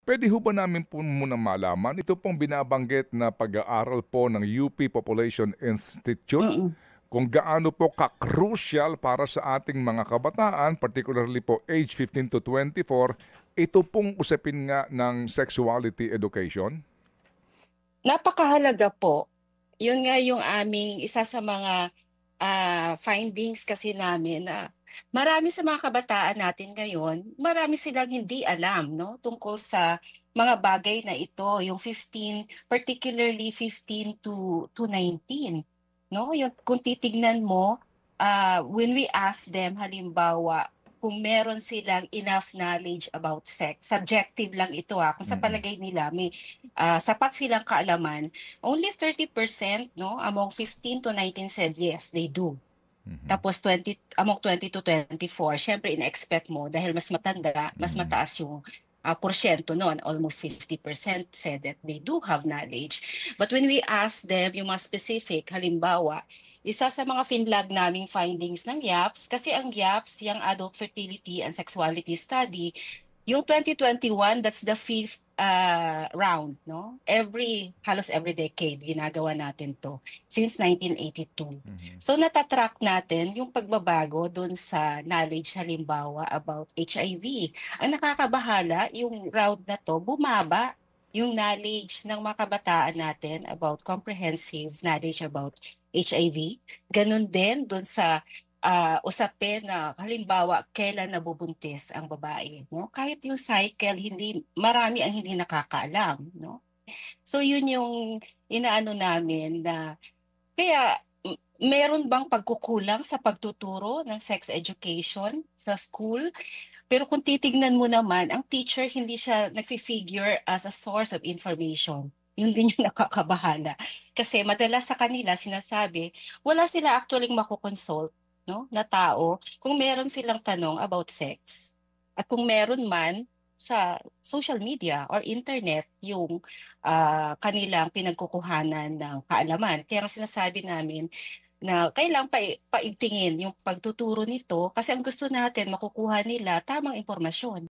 Puwede ho ba namin po muna malaman, ito pong binabanggit na pag-aaral po ng UP Population Institute, Mm. kung gaano po ka-crucial para sa ating mga kabataan, particularly po age 15 to 24, ito pong usapin nga ng sexuality education? Napakahalaga po. Yun nga yung aming isa sa mga findings kasi namin na marami sa mga kabataan natin ngayon, marami silang hindi alam, no, tungkol sa mga bagay na ito, yung 15, particularly 15 to 19, no? Yung kung titignan mo, when we ask them halimbawa kung meron silang enough knowledge about sex, subjective lang ito, kung sa Mm. palagay nila may sapat silang kaalaman. Only 30%, no, among 15 to 19 said yes, they do. Mhm. Tapos 20, among 20 to 24, syempre in-expect mo dahil mas matanda, mas Mm. mataas yung porsyento noon, almost 50% said that they do have knowledge. But when we ask them yung mga specific, halimbawa, isa sa mga finlag naming findings ng YAPS, kasi ang YAPS, yung Adult Fertility and Sexuality Study, yung 2021, that's the fifth round, no? Halos every decade, ginagawa natin to since 1982. Mhm. So natatrack natin yung pagbabago doon sa knowledge halimbawa about HIV. Ang nakakabahala, yung round na to, bumaba yung knowledge ng mga kabataan natin about comprehensive knowledge about HIV. Ganun din doon sa usapin na halimbawa kailan nabubuntis ang babae, no? Kahit yung cycle, hindi marami ang hindi nakakaalam, no? So yun yung inaano namin na kaya meron bang pagkukulang sa pagtuturo ng sex education sa school? Pero kung titignan mo naman, ang teacher hindi siya nagfi-figure as a source of information. Yun din yung nakakabahala. Kasi madalas sa kanila sinasabi, wala sila actually makukonsult, no, na tao kung meron silang tanong about sex. At kung meron man sa social media or internet yung kanilang pinagkukuhanan ng kaalaman. Kaya nga sinasabi namin, na kailang paigtingin yung pagtuturo nito kasi ang gusto natin makukuha nila tamang impormasyon.